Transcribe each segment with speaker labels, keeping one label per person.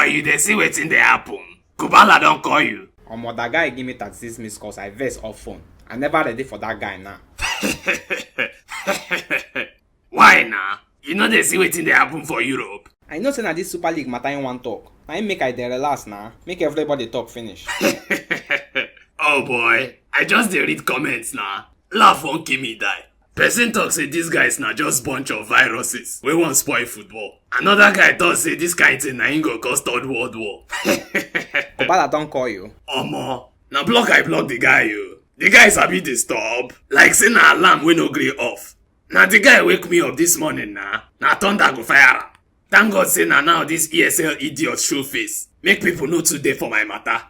Speaker 1: Boy, you dey see wetin dey happen. Kubala don't call you.
Speaker 2: Omo, that guy give me 36 missed calls. I vex off phone. I never ready for that guy now.
Speaker 1: Why now? You know they see wetin dey happen for Europe.
Speaker 2: I know say na this Super League matter you wan talk. Na him make I dey relax now. Make everybody talk finish.
Speaker 1: Oh boy, I just dey read comments now. Laugh won't kill me die. Person talk say this guys na just bunch of viruses wey wan spoil football. Another guy talk say this kind thing na him go cause third world war.
Speaker 2: Kubala don call you.
Speaker 1: Omo, na block I block the guy yo. The guy sabi disturb. Like say na alarm wey no gree off. Na the guy wake me up this morning na thunder go fire am. Thank God say na now this ESL idiot show face. Make people know today for my matter.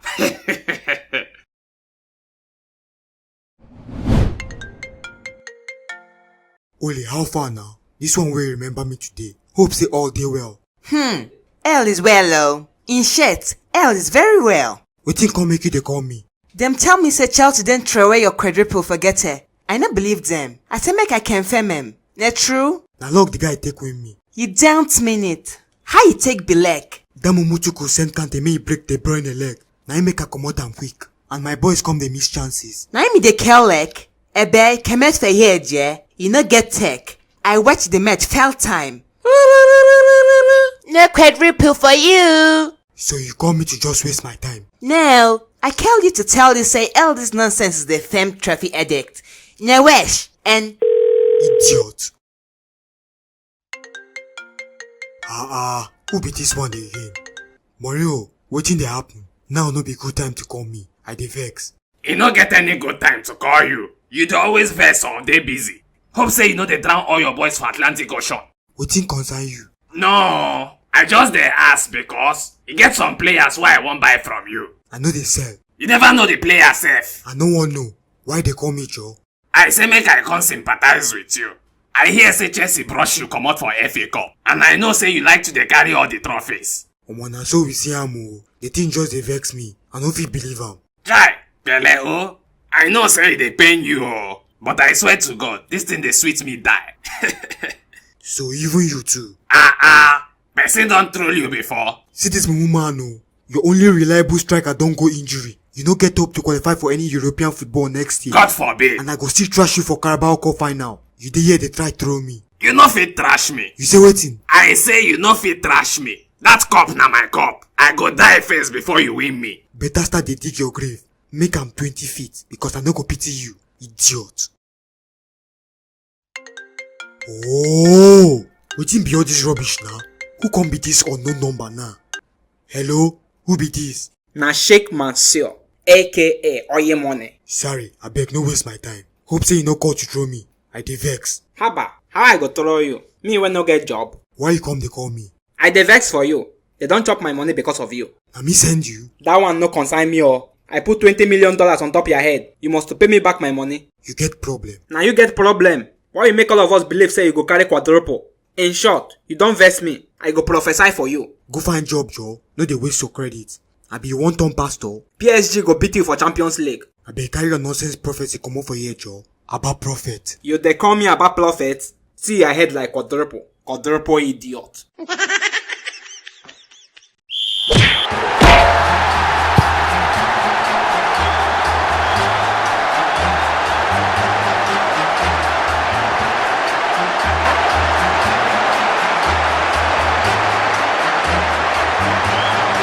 Speaker 3: Ole, how far now? This one will remember me today. Hope say all day well.
Speaker 4: L is well oh. In short, L is very well.
Speaker 3: Wetin come make you dey call me?
Speaker 4: Them tell me say Chelsea didn't throw away your quadruple forget it. I no believe them. I say make I confirm him. Not true?
Speaker 3: Na luck the guy take with me.
Speaker 4: You don't mean it. How you take be leg?
Speaker 3: That Mumuchuku send Kante make he break the brain a leg. Na him make I comot am quick. And my boys come dey miss chances.
Speaker 4: Now me dey kill leg. Ebe, kemet for here, yeah. You no get tech. I watch the match fell time. No quadruple for you.
Speaker 3: So you call me to just waste my time?
Speaker 4: No, I call you to tell you say all this nonsense is the fame trophy addict. Awash and
Speaker 3: Idiot. Who be this one again? Mario, wetin dey happen? Now no be good time to call me. I dey vex.
Speaker 1: You no get any good time to call you. You dey always vex or dey busy. Hope say you know they drown all your boys for Atlantic Ocean.
Speaker 3: Wetin concern you?
Speaker 1: No, I just dey ask because you get some players why I won't buy from you.
Speaker 3: I know they sell.
Speaker 1: You never know the player sef.
Speaker 3: I no wan know. Why they call me Joe?
Speaker 1: I say make I come sympathize with you. I hear say Chelsea brush you comot for FA Cup. And I know say you like to dey carry all the trophies.
Speaker 3: Omo, na so we see am o. The thing just dey vex me. I no fit believe am.
Speaker 1: Try, Pele oh. I know say they pain you oh. But I swear to God, this thing dey sweet me die.
Speaker 3: So even you too.
Speaker 1: Person don't troll you before.
Speaker 3: See this mumu man o. Your only reliable striker don go injury. You no get up to qualify for any European football next year.
Speaker 1: God forbid.
Speaker 3: And I go still trash you for Carabao Cup final. You dey here dey try throw me.
Speaker 1: You no fit trash me.
Speaker 3: You say wetin?
Speaker 1: I say you no fit trash me. That cup na my cup. I go die first before you win me.
Speaker 3: Better start dey dig your grave. Make am 20 feet because I no go pity you. Idiot. Oh, wetin be all this rubbish now? Who come be this unknown number now? Hello? Who be this?
Speaker 2: Na Sheikh Mansour, aka Oye Money.
Speaker 3: Sorry, abeg no waste my time. Hope say you no call to throw me. I dey vex.
Speaker 2: Haba, how I go throw you? Me when no get job.
Speaker 3: Why you come dey call me?
Speaker 2: I dey vex for you. They don't chop my money because of you.
Speaker 3: Na me send you?
Speaker 2: That one no concern me oh. I put $20 million on top your head. You must pay me back my money.
Speaker 3: You get problem.
Speaker 2: Now you get problem. Why you make all of us believe say you go carry quadruple? In short, you don't vex me. I go prophesy for you.
Speaker 3: Go find job, Joe. No dey waste your credit. I be one turn pastor.
Speaker 2: PSG go beat you for Champions League.
Speaker 3: I be carry your nonsense prophecy comot for here, Joe. About prophet.
Speaker 2: You dey call me about prophet? See your head like quadruple. Quadruple idiot.